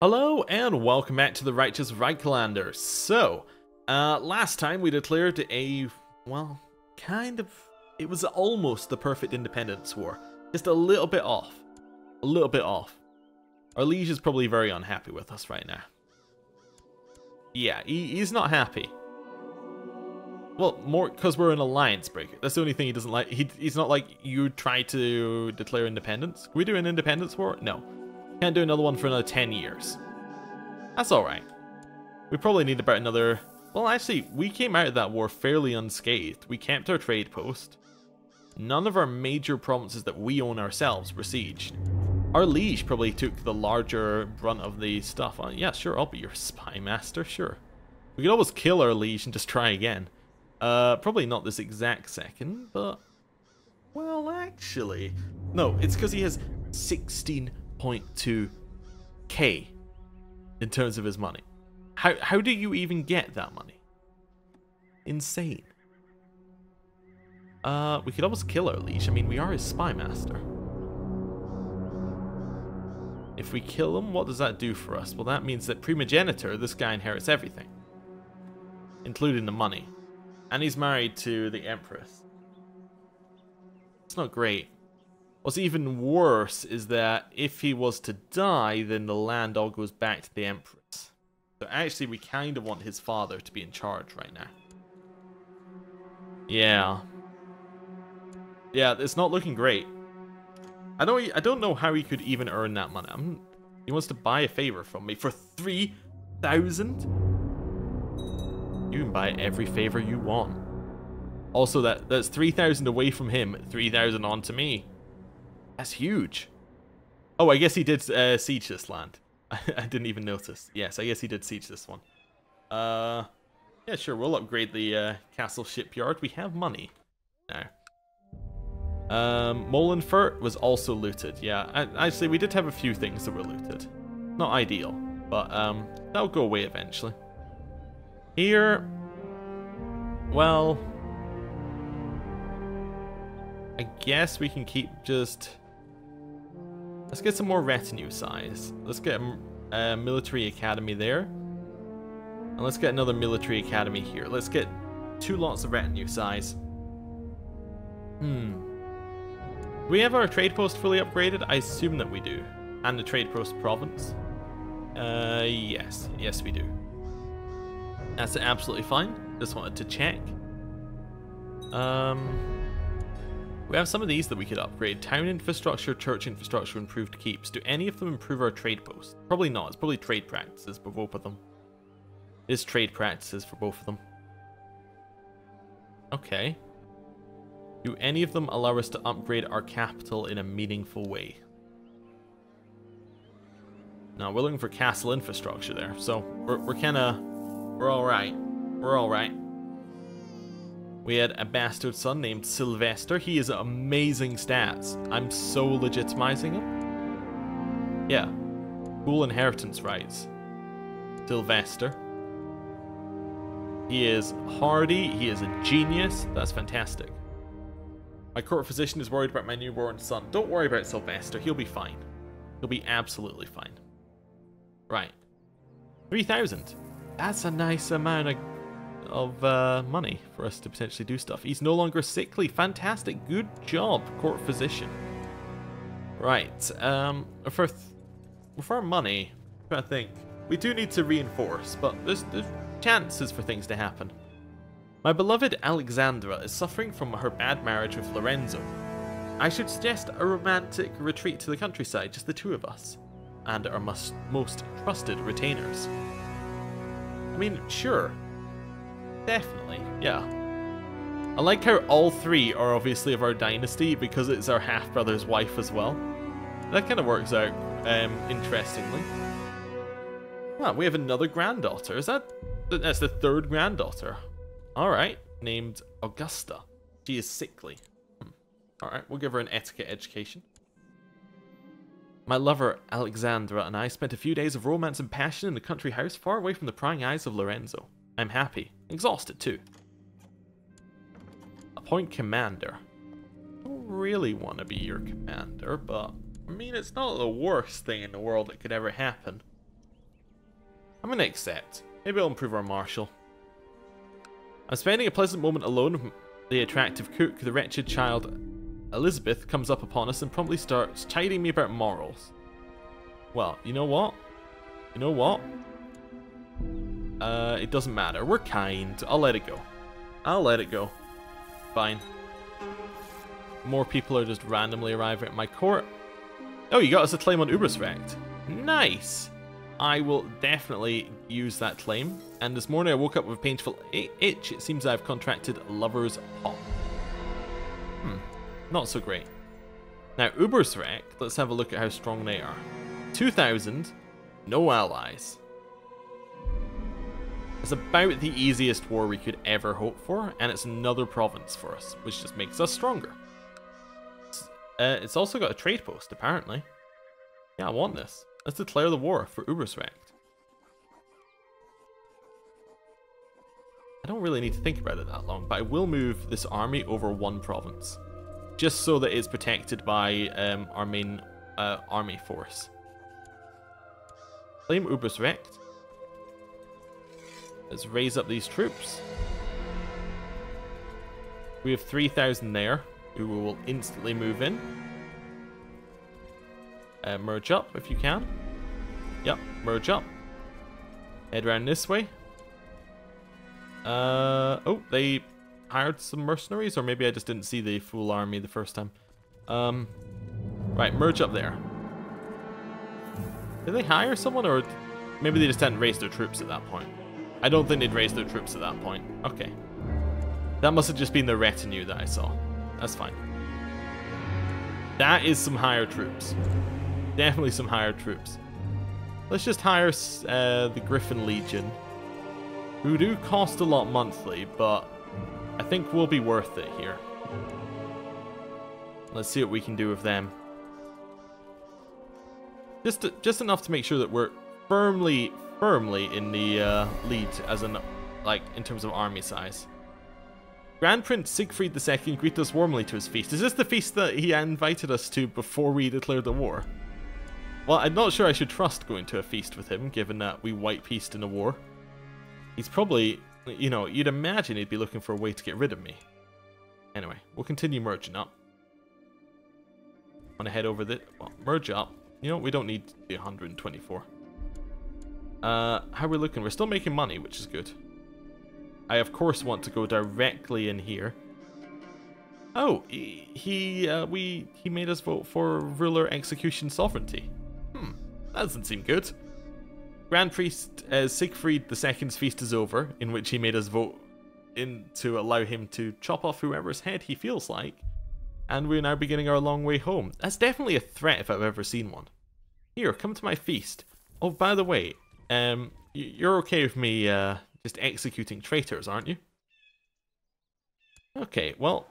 Hello and welcome back to the Righteous Reiklanders. So, last time we declared a, well, it was almost the perfect independence war. Just a little bit off. A little bit off. Our liege is probably very unhappy with us right now. Yeah, he's not happy. Well, more because we're an alliance breaker. That's the only thing he doesn't like. He's not like you try to declare independence. Can we do an independence war? No. Can't do another one for another 10 years. That's alright. We probably need about another... Well, actually, we came out of that war fairly unscathed. We kept our trade post. None of our major provinces that we own ourselves were sieged. Our liege probably took the larger brunt of the stuff. Yeah, sure, I'll be your spy master, sure. We could always kill our liege and just try again. Probably not this exact second, but... Well, actually... No, it's because he has 16.2k in terms of his money. How do you even get that money? Insane. We could almost kill our liege. I mean, we are his spy master. If we kill him, what does that do for us? Well, that means that primogenitor, this guy inherits everything, including the money. And he's married to the Empress. It's not great. What's even worse is that if he was to die, then the land all goes back to the Empress. So actually, we kind of want his father to be in charge right now. Yeah. Yeah, it's not looking great. I don't know how he could even earn that money. He wants to buy a favor from me for 3,000? You can buy every favor you want. Also, that's 3,000 away from him, 3,000 on to me. That's huge. Oh, I guess he did siege this land. I didn't even notice. Yes, I guess he did siege this one. Yeah, sure, we'll upgrade the castle shipyard. We have money now. Molenfurt was also looted. Yeah, actually, we did have a few things that were looted. Not ideal, but that'll go away eventually. Here, well, I guess we can keep just... Let's get some more retinue size. Let's get a military academy there. And let's get another military academy here. Let's get 2 lots of retinue size. Do we have our trade post fully upgraded? I assume that we do. And the trade post province? Yes. Yes, we do. That's absolutely fine. Just wanted to check. We have some of these that we could upgrade. Town infrastructure, church infrastructure, improved keeps. Do any of them improve our trade post? Probably not. It's probably trade practices for both of them. It's trade practices for both of them. Okay. Do any of them allow us to upgrade our capital in a meaningful way? No, we're looking for castle infrastructure there. So we're kind of... We're alright. We're alright. We had a bastard son named Sylvester. He has amazing stats. I'm so legitimizing him. Yeah. Cool inheritance rights. Sylvester. He is hardy. He is a genius. That's fantastic. My court physician is worried about my newborn son. Don't worry about Sylvester. He'll be fine. He'll be absolutely fine. Right. 3,000. That's a nice amount of money for us to potentially do stuff. He's no longer sickly. Fantastic. Good job, court physician. Right. For our money, I think we do need to reinforce, but there's chances for things to happen. My beloved Alexandra is suffering from her bad marriage with Lorenzo. I should suggest a romantic retreat to the countryside, just the two of us, and our most trusted retainers. I mean, sure. Definitely, yeah. I like how all 3 are obviously of our dynasty because it's our half-brother's wife as well. That kind of works out interestingly. Ah, we have another granddaughter. That's the 3rd granddaughter. Alright, named Augusta. She is sickly. Alright, we'll give her an etiquette education. My lover, Alexandra, and I spent a few days of romance and passion in the country house far away from the prying eyes of Lorenzo. I'm happy. Exhausted, too. Appoint commander. I don't really want to be your commander, but... I mean, it's not the worst thing in the world that could ever happen. I'm going to accept. Maybe I'll improve our marshal. I'm spending a pleasant moment alone with the attractive cook. The wretched child Elizabeth comes up upon us and promptly starts chiding me about morals. Well, you know what? You know what? It doesn't matter. We're kind. I'll let it go. I'll let it go. Fine. More people are just randomly arriving at my court. Oh, you got us a claim on Ubersrecht. Nice. I will definitely use that claim. And this morning I woke up with a painful itch. It seems I've contracted lover's hop. Not so great. Now, Ubersrecht, let's have a look at how strong they are. 2,000, no allies. It's about the easiest war we could ever hope for, and it's another province for us, which just makes us stronger. It's also got a trade post, apparently. Yeah, I want this. Let's declare the war for Ubersrecht. I don't really need to think about it that long, but I will move this army over one province. Just so that it's protected by our main army force. Claim Ubersrecht. Let's raise up these troops. We have 3,000 there, who will instantly move in. Merge up if you can. Yep, merge up. Head around this way. Oh, they hired some mercenaries, or maybe I just didn't see the full army the first time. Right, merge up there. Did they hire someone, or maybe they just hadn't raised their troops at that point? I don't think they'd raised their troops at that point. Okay. That must have just been the retinue that I saw. That's fine. That is some higher troops. Definitely some higher troops. Let's just hire the Griffin Legion, who do cost a lot monthly, but I think will be worth it here. Let's see what we can do with them. Just enough to make sure that we're firmly in the lead, as in, like, in terms of army size. Grand Prince Siegfried II greet us warmly to his feast. Is this the feast that he invited us to before we declared the war? Well, I'm not sure I should trust going to a feast with him, given that we white-pieced in a war. He's probably, you know, you'd imagine he'd be looking for a way to get rid of me. Anyway, we'll continue merging up. Want to head over the... Well, merge up. You know, we don't need the 124. How are we looking? We're still making money, which is good. I, of course, want to go directly in here. Oh, he made us vote for ruler execution sovereignty. That doesn't seem good. Grand Priest Siegfried II's feast is over, in which he made us vote in to allow him to chop off whoever's head he feels like. And we're now beginning our long way home. That's definitely a threat if I've ever seen one. Here, come to my feast. Oh, by the way, you're okay with me just executing traitors, aren't you? Okay, well,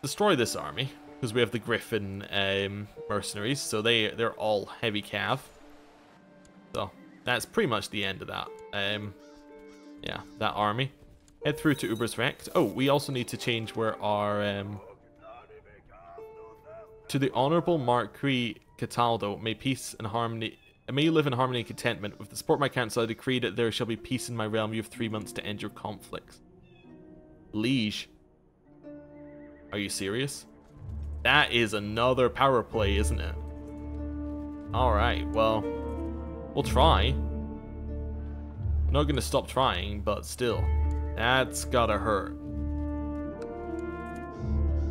destroy this army, because we have the Griffin mercenaries, so they're all heavy cav. So that's pretty much the end of that. Yeah, that army. Head through to Ubersrecht. Oh, we also need to change where our to the Honourable Marquis Cataldo, may peace and harmony. May you live in harmony and contentment. With the support of my council, I decree that there shall be peace in my realm. You have 3 months to end your conflicts. Liege. Are you serious? That is another power play, isn't it? Alright, well, we'll try. I'm not going to stop trying, but still. That's gotta hurt.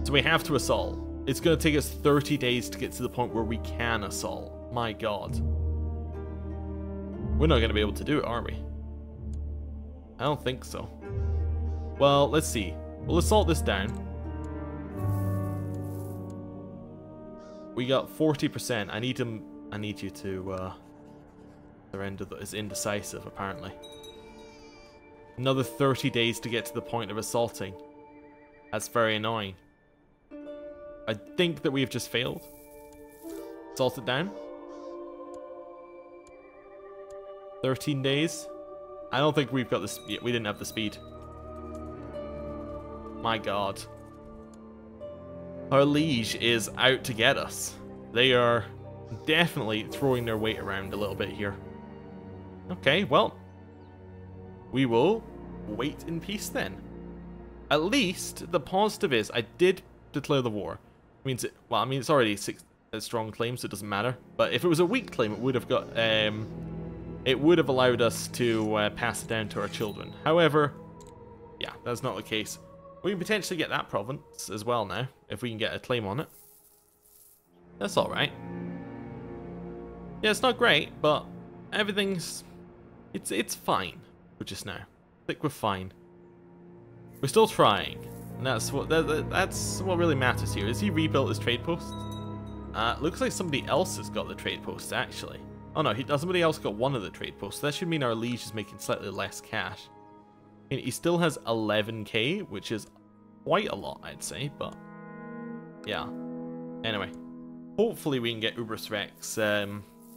So we have to assault. It's going to take us 30 days to get to the point where we can assault. My god. We're not going to be able to do it, are we? I don't think so. Well, let's see. We'll assault this down. We got 40%. I need you to surrender. That is indecisive, apparently. Another 30 days to get to the point of assaulting. That's very annoying. I think that we've just failed. Assault it down. 13 days. I don't think we've got this. We didn't have the speed. My god. Our liege is out to get us. They are definitely throwing their weight around a little bit here. Okay, well, we will wait in peace then. At least the positive is I did declare the war. Means it, well, I mean it's already a strong claim, so it doesn't matter. But if it was a weak claim, it would have got it would have allowed us to pass it down to our children. However, yeah, that's not the case. We can potentially get that province as well now if we can get a claim on it. That's all right. Yeah, it's not great, but everything's it's fine for just now. Stick with fine. We're still trying, and that's what really matters here. Is he rebuilt his trade post? Looks like somebody else has got the trade post actually. Oh no, somebody else got one of the trade posts. That should mean our liege is making slightly less cash. I mean, he still has 11k, which is quite a lot, I'd say. But yeah. Anyway, hopefully we can get Ubersrek's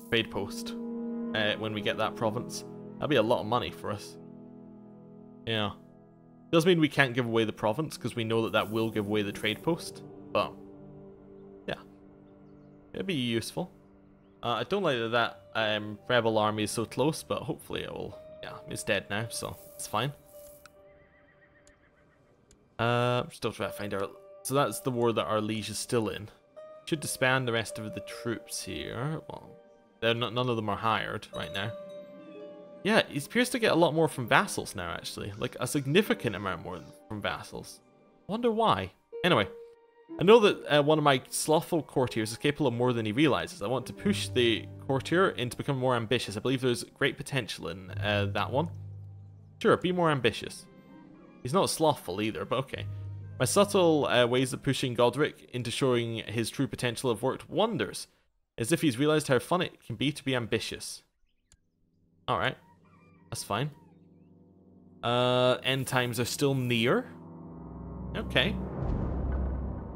trade post when we get that province. That'd be a lot of money for us. Yeah. Does mean we can't give away the province because we know that will give away the trade post. But yeah, it'd be useful. I don't like that rebel army is so close, but hopefully it will. Yeah, it's dead now, so it's fine. Still trying to find out. So that's the war that our liege is still in. Should disband the rest of the troops here. Well, none of them are hired right now. Yeah, he appears to get a lot more from vassals now, actually. Like, a significant amount more from vassals. Wonder why. Anyway, I know that one of my slothful courtiers is capable of more than he realizes. I want to push the courtier into becoming more ambitious. I believe there's great potential in that one. Sure, be more ambitious. He's not slothful either, but okay. My subtle ways of pushing Godric into showing his true potential have worked wonders. As if he's realized how fun it can be to be ambitious. Alright. That's fine. End times are still near. Okay.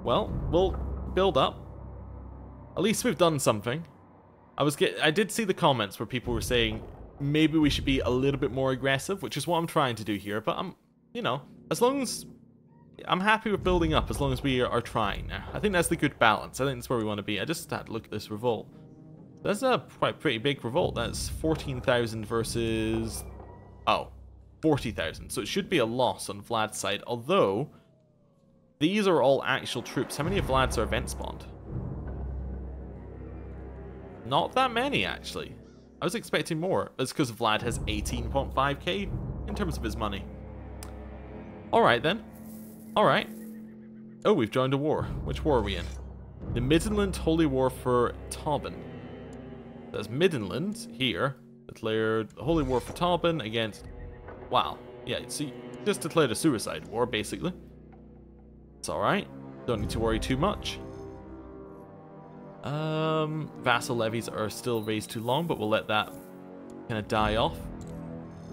Well, we'll build up. At least we've done something. I did see the comments where people were saying maybe we should be a little bit more aggressive, which is what I'm trying to do here. But you know, as long as I'm happy with building up, as long as we are trying now. I think that's the good balance. I think that's where we want to be. I just had to look at this revolt. That's a quite pretty big revolt. That's 14,000 versus 40,000. So it should be a loss on Vlad's side. Although these are all actual troops. How many of Vlad's are event spawned? Not that many, actually. I was expecting more. That's because Vlad has 18.5k in terms of his money. Alright then. Alright. Oh, we've joined a war. Which war are we in? The Midland Holy War for Tauben. That's Midland here. Declared the Holy War for Tauben against... Wow. Yeah, so you just declared a suicide war, basically. It's alright. Don't need to worry too much. Vassal levies are still raised too long, but we'll let that kind of die off.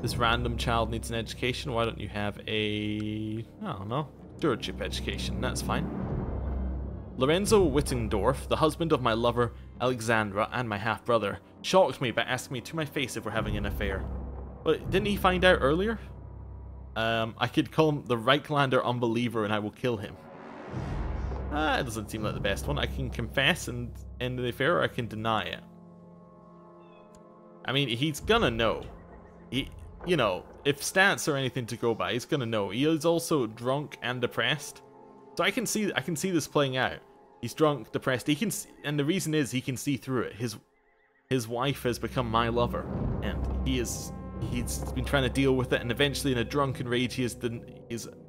This random child needs an education. Why don't you have a... I don't know. Stewardship education. That's fine. Lorenzo Wittendorf, the husband of my lover Alexandra and my half-brother, shocked me by asking me to my face if we're having an affair. But didn't he find out earlier? I could call him the Reiklander unbeliever and I will kill him. It doesn't seem like the best one. I can confess and end the affair, or I can deny it. I mean, he's gonna know. You know, if stats are anything to go by, he's gonna know. He is also drunk and depressed, so I can see this playing out. He's drunk, depressed. He can, and the reason is he can see through it. His wife has become my lover, and he's been trying to deal with it, and eventually, in a drunken rage, he's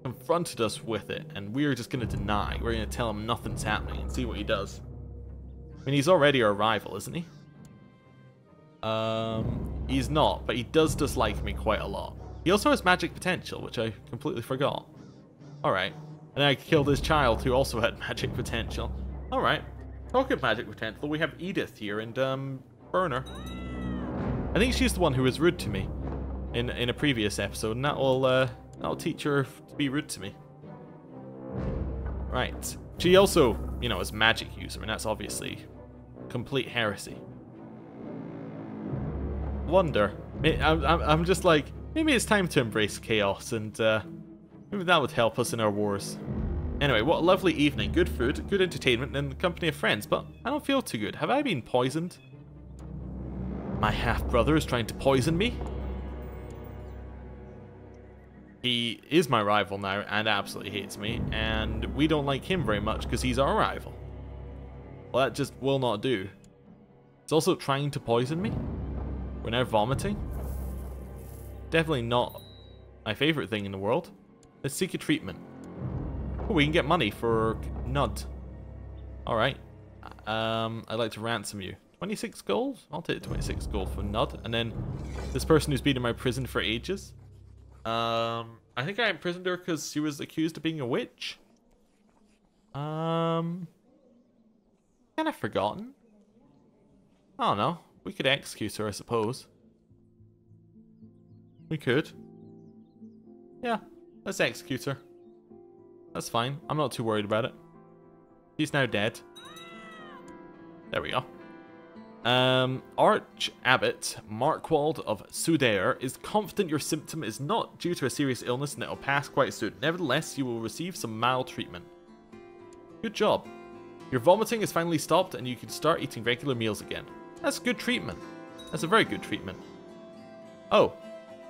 confronted us with it, and we're just gonna deny. We're gonna tell him nothing's happening and see what he does. I mean, he's already our rival, isn't he? He's not, but he does dislike me quite a lot. He also has magic potential, which I completely forgot. Alright. And I killed his child, who also had magic potential. Alright. Talk of magic potential, we have Edith here and, Burner. I think she's the one who was rude to me in a previous episode, and that'll teach her to be rude to me. Right. She also, you know, is a magic user, and that's obviously complete heresy. Wonder. I'm just like, maybe it's time to embrace chaos, and maybe that would help us in our wars. Anyway, what a lovely evening. Good food, good entertainment, and the company of friends, but I don't feel too good. Have I been poisoned? My half-brother is trying to poison me? he is my rival now and absolutely hates me, and we don't like him very much because he's our rival. Well, that just will not do. It's also trying to poison me. We're now vomiting. Definitely not my favorite thing in the world. Let's seek a treatment. Oh, we can get money for Nud. Alright. I'd like to ransom you. 26 gold? I'll take 26 gold for Nud. And then this person who's been in my prison for ages. I think I imprisoned her because she was accused of being a witch. Kind of forgotten. I don't know. We could execute her, I suppose. We could. Yeah, let's execute her. That's fine. I'm not too worried about it. She's now dead. There we go. Arch Abbot Markwald of Sudair is confident your symptom is not due to a serious illness and it will pass quite soon. Nevertheless, you will receive some mild treatment. Good job. Your vomiting is finally stopped and you can start eating regular meals again. That's good treatment. That's a very good treatment. Oh,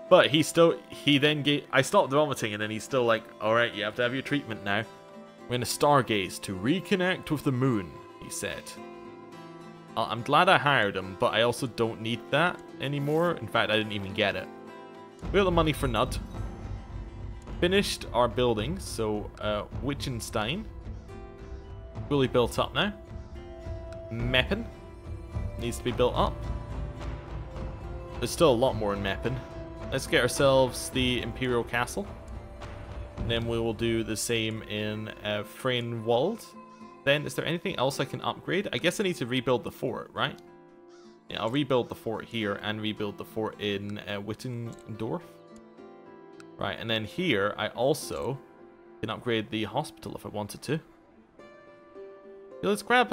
but he then gave, I stopped vomiting and then he's still like, alright, you have to have your treatment now. We're gonna stargaze to reconnect with the moon, he said. I'm glad I hired him, but I also don't need that anymore. In fact, I didn't even get it. We got the money for Nud. Finished our buildings, so Wittgenstein. Fully built up now. Meppen needs to be built up. There's still a lot more in Meppen. Let's get ourselves the Imperial Castle. And then we will do the same in Freinwald. Then, is there anything else I can upgrade? I guess I need to rebuild the fort, right? Yeah, I'll rebuild the fort here and rebuild the fort in Wittendorf. Right, and then here, I also can upgrade the hospital if I wanted to. Yeah, let's grab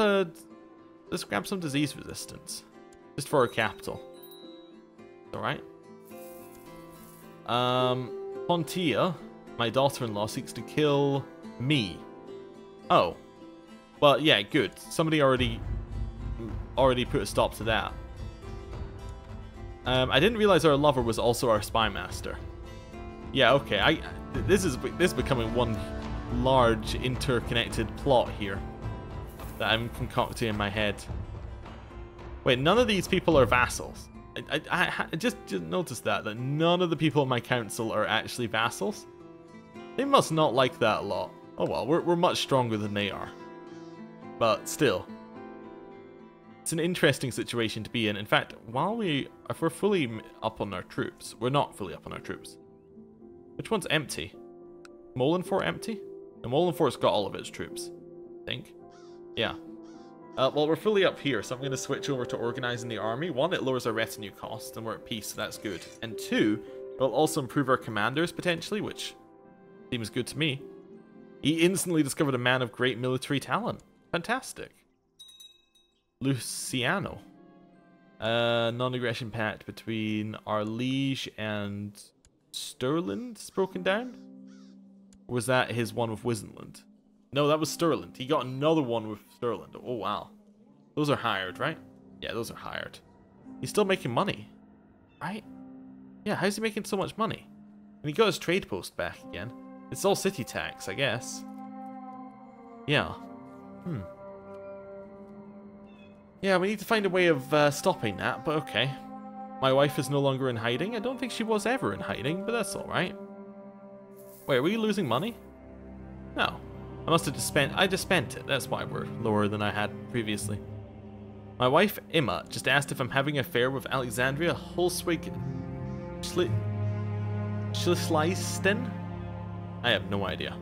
some disease resistance. Just for our capital. Alright. Pontia, my daughter-in-law, seeks to kill me. Oh. Well, yeah, good. Somebody already put a stop to that. I didn't realize our lover was also our spy master. Yeah, okay. This is becoming one large interconnected plot here that I'm concocting in my head. Wait, none of these people are vassals. I just noticed that none of the people in my council are actually vassals. They must not like that a lot. Oh well, we're much stronger than they are. But still, it's an interesting situation to be in. In fact, if we're fully up on our troops, we're not fully up on our troops. Which one's empty? Molenfort empty? The Molenfort's got all of its troops, I think. Yeah. Well, we're fully up here, so I'm going to switch over to organizing the army. One, it lowers our retinue cost, and we're at peace, so that's good. And two, it'll also improve our commanders, potentially, which seems good to me. He instantly discovered a man of great military talent. Fantastic. Luciano. Non-aggression pact between our liege and Stirland's broken down? Or was that his one with Wisenland? No, that was Stirland. He got another one with Stirland. Oh, wow. Those are hired, right? Yeah, those are hired. He's still making money, right? Yeah, how's he making so much money? And he got his trade post back again. It's all city tax, I guess. Yeah. Yeah, we need to find a way of stopping that, but okay. My wife is no longer in hiding. I don't think she was ever in hiding, but that's alright. Wait, are we losing money? No. I must have I just spent it. That's why we're lower than I had previously. My wife, Emma, just asked if I'm having an affair with Alexandria Holswig Schlesisten? I have no idea.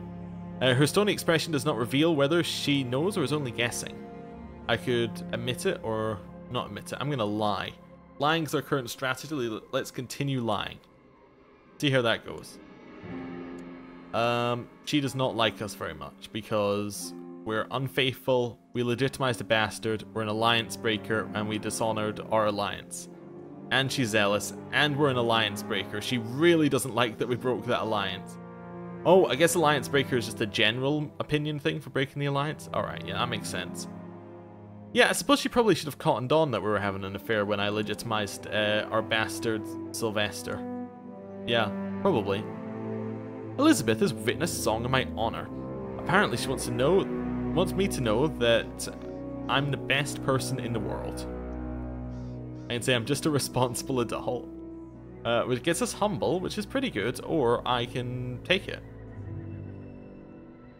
Her stony expression does not reveal whether she knows or is only guessing. I could admit it or not admit it. I'm going to lie. Lying is our current strategy. Let's continue lying. See how that goes. She does not like us very much because we're unfaithful, we legitimized a bastard, we're an alliance breaker, and we dishonored our alliance. And she's zealous, and we're an alliance breaker. She really doesn't like that we broke that alliance. Oh, I guess alliance breaker is just a general opinion thing for breaking the alliance? Alright, yeah, that makes sense. Yeah, I suppose she probably should have cottoned on that we were having an affair when I legitimized our bastard Sylvester. Yeah, probably. Elizabeth has written a song in my honor. Apparently she wants me to know that I'm the best person in the world. I can say I'm just a responsible adult. Which gets us humble, which is pretty good, or I can take it.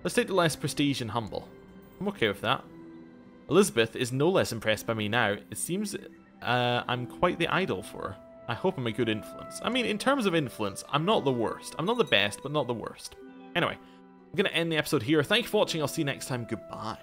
Let's take the less prestige and humble. I'm okay with that. Elizabeth is no less impressed by me now. It seems I'm quite the idol for her. I hope I'm a good influence. I mean, in terms of influence, I'm not the worst. I'm not the best, but not the worst. Anyway, I'm going to end the episode here. Thank you for watching. I'll see you next time. Goodbye.